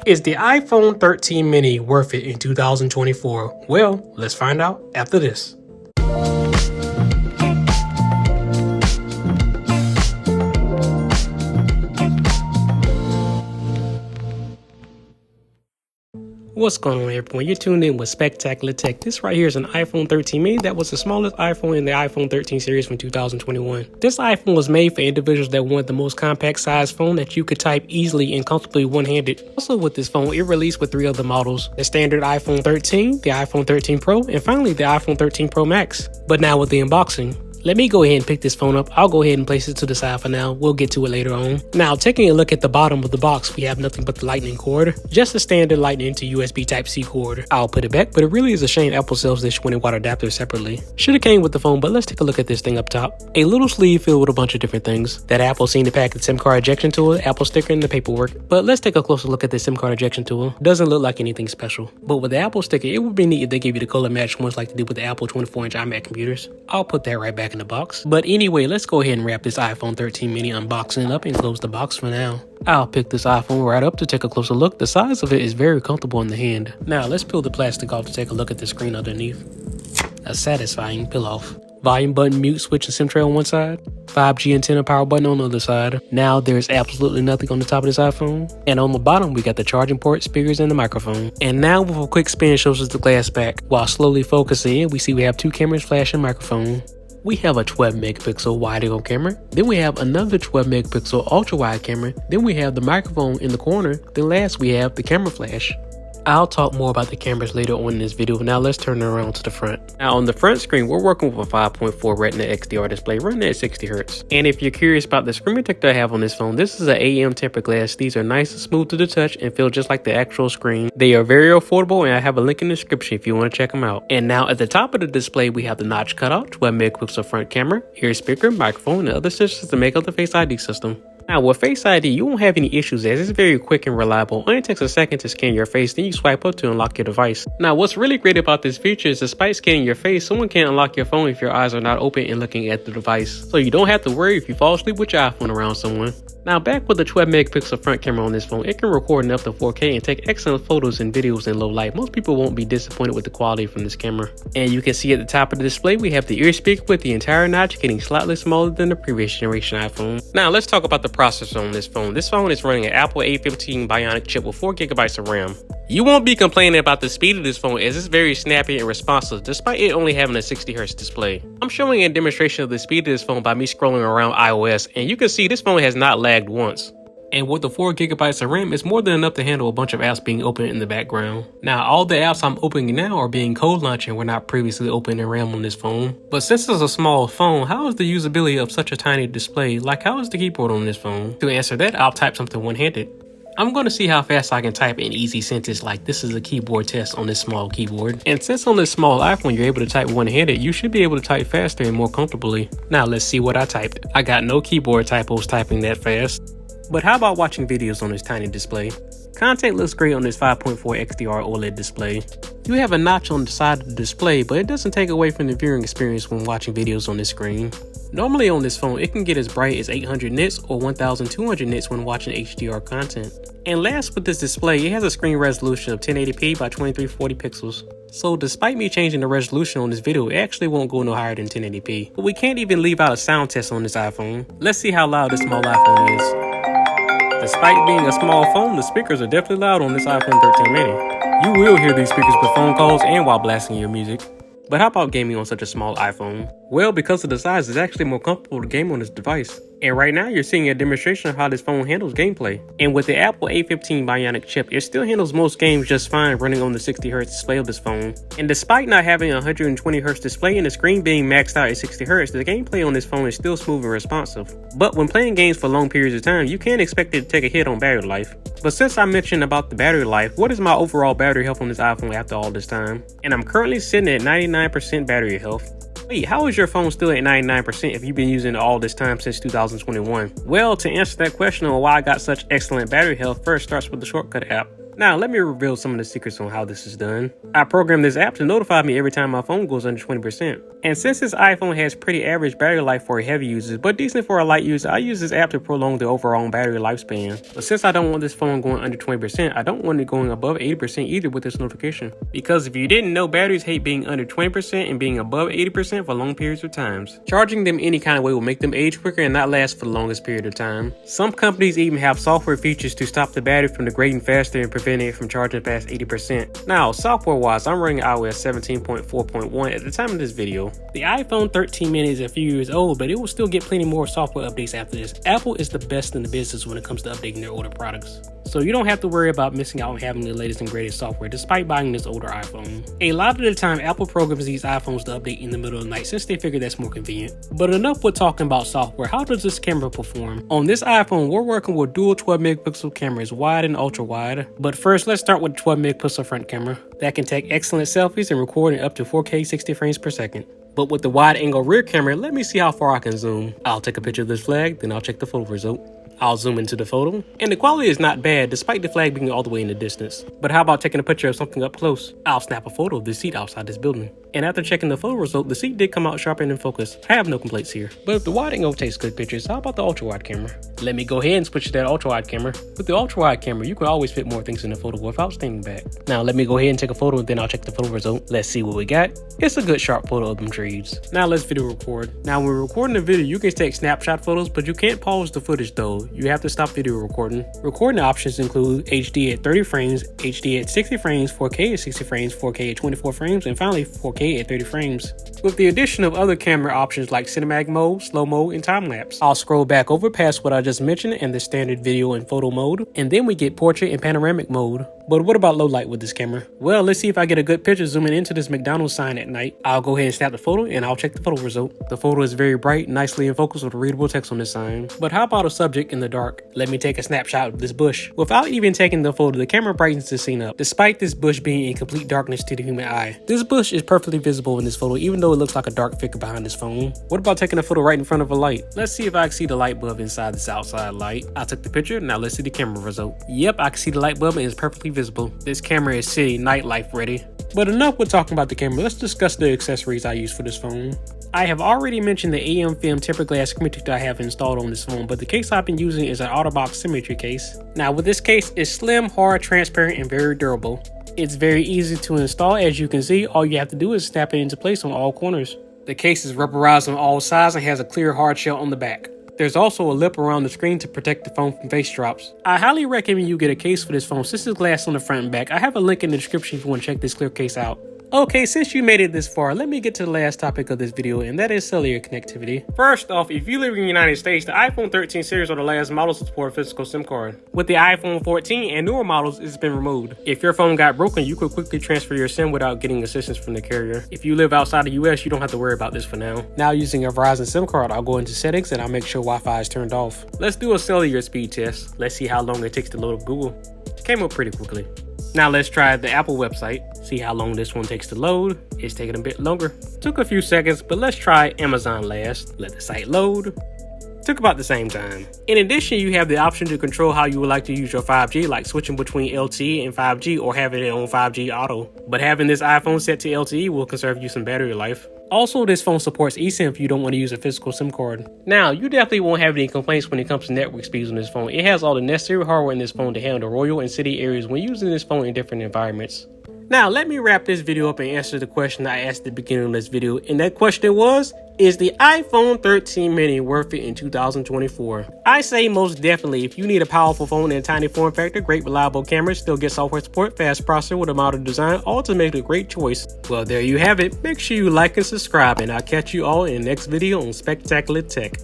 Is the iPhone 13 mini worth it in 2024? Well, let's find out after this. What's going on, everyone? You're tuned in with Spectacular Tech. This right here is an iPhone 13 mini that was the smallest iPhone in the iPhone 13 series from 2021. This iPhone was made for individuals that want the most compact size phone that you could type easily and comfortably one-handed. Also with this phone, it released with 3 other models: the standard iPhone 13, the iPhone 13 Pro, and finally the iPhone 13 Pro Max. But now with the unboxing, let me go ahead and pick this phone up. I'll go ahead and place it to the side for now. We'll get to it later on. Now, taking a look at the bottom of the box, we have nothing but the lightning cord. Just a standard lightning to USB Type-C cord. I'll put it back, but it really is a shame Apple sells this winning water adapter separately. Should've came with the phone, but let's take a look at this thing up top. A little sleeve filled with a bunch of different things. That Apple seemed to pack the SIM card ejection tool, Apple sticker, and the paperwork. But let's take a closer look at the SIM card ejection tool. Doesn't look like anything special. But with the Apple sticker, it would be neat if they gave you the color match ones like they did with the Apple 24-inch iMac computers. I'll put that right back in the box. But anyway, let's go ahead and wrap this iPhone 13 mini unboxing up and close the box for now. I'll pick this iPhone right up to take a closer look. The size of it is very comfortable in the hand. Now let's peel the plastic off to take a look at the screen underneath. A satisfying peel off. Volume button, mute switch, and SIM tray on one side. 5G antenna power button on the other side. Now there's absolutely nothing on the top of this iPhone. And on the bottom we got the charging port, speakers, and the microphone. And now with a quick spin shows us the glass back. While slowly focusing in, we see we have 2 cameras, flash, and microphone. We have a 12 megapixel wide angle camera, then we have another 12 megapixel ultra wide camera, then we have the microphone in the corner, then last we have the camera flash. I'll talk more about the cameras later on in this video. Now let's turn it around to the front. Now on the front screen, we're working with a 5.4 Retina XDR display running at 60 Hz. And if you're curious about the screen protector I have on this phone, this is an AM tempered glass. These are nice and smooth to the touch and feel just like the actual screen. They are very affordable, and I have a link in the description if you want to check them out. And now at the top of the display, we have the notch cutout, 12 megapixel front camera, ear speaker, microphone, and other sensors to make up the Face ID system. Now with Face ID, you won't have any issues as it's very quick and reliable. It only takes a second to scan your face, then you swipe up to unlock your device. Now what's really great about this feature is despite scanning your face, someone can't unlock your phone if your eyes are not open and looking at the device. So you don't have to worry if you fall asleep with your iPhone around someone. Now back with the 12 megapixel front camera on this phone, it can record in up to 4K and take excellent photos and videos in low light. Most people won't be disappointed with the quality from this camera. And you can see at the top of the display, we have the ear speaker with the entire notch getting slightly smaller than the previous generation iPhone. Now let's talk about the processor on this phone. This phone is running an Apple A15 Bionic chip with 4 GB of RAM. You won't be complaining about the speed of this phone as it's very snappy and responsive despite it only having a 60 Hz display. I'm showing a demonstration of the speed of this phone by me scrolling around iOS, and you can see this phone has not lagged once. And with the 4 GB of RAM, it's more than enough to handle a bunch of apps being open in the background. Now, all the apps I'm opening now are being cold launched and were not previously open in RAM on this phone. But since it's a small phone, how is the usability of such a tiny display? Like, how is the keyboard on this phone? To answer that, I'll type something one-handed. I'm going to see how fast I can type an easy sentence like this is a keyboard test on this small keyboard. And since on this small iPhone you're able to type one-handed, you should be able to type faster and more comfortably. Now let's see what I typed. I got no keyboard typos typing that fast. But how about watching videos on this tiny display? Content looks great on this 5.4 XDR OLED display. You have a notch on the side of the display, but it doesn't take away from the viewing experience when watching videos on this screen. Normally on this phone, it can get as bright as 800 nits or 1200 nits when watching HDR content. And last with this display, it has a screen resolution of 1080p by 2340 pixels. So despite me changing the resolution on this video, it actually won't go no higher than 1080p. But we can't even leave out a sound test on this iPhone. Let's see how loud this small iPhone is. Despite being a small phone, the speakers are definitely loud on this iPhone 13 mini. You will hear these speakers with phone calls and while blasting your music. But how about gaming on such a small iPhone? Well, because of the size, it's actually more comfortable to game on this device. And right now, you're seeing a demonstration of how this phone handles gameplay. And with the Apple A15 Bionic chip, it still handles most games just fine running on the 60 Hz display of this phone. And despite not having a 120 Hz display and the screen being maxed out at 60 Hz, the gameplay on this phone is still smooth and responsive. But when playing games for long periods of time, you can expect it to take a hit on battery life. But since I mentioned about the battery life, what is my overall battery health on this iPhone after all this time? And I'm currently sitting at 99% battery health. Wait, how is your phone still at 99% if you've been using it all this time since 2021? Well, to answer that question on why I got such excellent battery health, first starts with the shortcut app. Now, let me reveal some of the secrets on how this is done. I programmed this app to notify me every time my phone goes under 20%. And since this iPhone has pretty average battery life for heavy users, but decent for a light user, I use this app to prolong the overall battery lifespan. But since I don't want this phone going under 20%, I don't want it going above 80% either with this notification. Because if you didn't know, batteries hate being under 20% and being above 80% for long periods of times. Charging them any kind of way will make them age quicker and not last for the longest period of time. Some companies even have software features to stop the battery from degrading faster and preventing it from charging past 80%. Now, software-wise, I'm running iOS 17.4.1 at the time of this video. The iPhone 13 mini is a few years old, but it will still get plenty more software updates after this. Apple is the best in the business when it comes to updating their older products. So you don't have to worry about missing out on having the latest and greatest software despite buying this older iPhone. A lot of the time, Apple programs these iPhones to update in the middle of the night since they figure that's more convenient. But enough with talking about software. How does this camera perform? On this iPhone, we're working with dual 12 megapixel cameras, wide and ultra wide. But first, let's start with the 12 megapixel front camera that can take excellent selfies and record in up to 4K 60 frames per second. But with the wide angle rear camera, let me see how far I can zoom. I'll take a picture of this flag, then I'll check the photo result. I'll zoom into the photo, and the quality is not bad despite the flag being all the way in the distance. But how about taking a picture of something up close? I'll snap a photo of the seat outside this building. And after checking the photo result, the seat did come out sharper and in focus. I have no complaints here. But if the wide angle takes good pictures, how about the ultra wide camera? Let me go ahead and switch to that ultra wide camera. With the ultra wide camera, you can always fit more things in the photo without standing back. Now let me go ahead and take a photo and then I'll check the photo result. Let's see what we got. It's a good sharp photo of them trees. Now let's video record. Now when we're recording the video, you can take snapshot photos, but you can't pause the footage though. You have to stop video recording. Recording options include HD at 30 frames, HD at 60 frames, 4K at 60 frames, 4K at 24 frames, and finally 4K at 30 frames. With the addition of other camera options like cinematic mode, slow mode, and time lapse. I'll scroll back over past what I just mentioned and the standard video and photo mode, and then we get portrait and panoramic mode. But what about low light with this camera? Well, let's see if I get a good picture zooming into this McDonald's sign at night. I'll go ahead and snap the photo and I'll check the photo result. The photo is very bright, nicely in focus with readable text on the sign. But how about a subject in the dark? Let me take a snapshot of this bush. Without even taking the photo, the camera brightens the scene up, despite this bush being in complete darkness to the human eye. This bush is perfectly visible in this photo, even though it looks like a dark figure behind this phone. What about taking a photo right in front of a light? Let's see if I can see the light bulb inside this outside light. I took the picture, now let's see the camera result. Yep, I can see the light bulb and it's perfectly visible. This camera is city nightlife ready. But enough with talking about the camera, let's discuss the accessories I use for this phone. I have already mentioned the Amfilm tempered glass screen protector I have installed on this phone, but the case I've been using is an OtterBox Symmetry case. Now with this case, it's slim, hard, transparent, and very durable. It's very easy to install. As you can see, all you have to do is snap it into place on all corners. The case is rubberized on all sides and has a clear hard shell on the back. There's also a lip around the screen to protect the phone from face drops. I highly recommend you get a case for this phone since it's glass on the front and back. I have a link in the description if you want to check this clear case out. Okay, since you made it this far, let me get to the last topic of this video, and that is cellular connectivity. First off, if you live in the United States, the iPhone 13 series are the last models to support a physical SIM card. With the iPhone 14 and newer models, it's been removed. If your phone got broken, you could quickly transfer your SIM without getting assistance from the carrier. If you live outside the US, you don't have to worry about this for now. Now using a Verizon SIM card, I'll go into settings and I'll make sure Wi-Fi is turned off. Let's do a cellular speed test. Let's see how long it takes to load up Google. It came up pretty quickly. Now let's try the Apple website. See how long this one takes to load. It's taking a bit longer. Took a few seconds, but let's try Amazon last. Let the site load. Took about the same time. In addition, you have the option to control how you would like to use your 5G, like switching between LTE and 5G or having it on 5G auto. But having this iPhone set to LTE will conserve you some battery life. Also, this phone supports eSIM if you don't want to use a physical SIM card. Now, you definitely won't have any complaints when it comes to network speeds on this phone. It has all the necessary hardware in this phone to handle rural and city areas when using this phone in different environments. Now, let me wrap this video up and answer the question I asked at the beginning of this video. And that question was, is the iPhone 13 mini worth it in 2024? I say most definitely. If you need a powerful phone in a tiny form factor, great reliable cameras, still get software support, fast processor with a modern design, all to make it a great choice. Well, there you have it. Make sure you like and subscribe, and I'll catch you all in the next video on Spectacular Tech.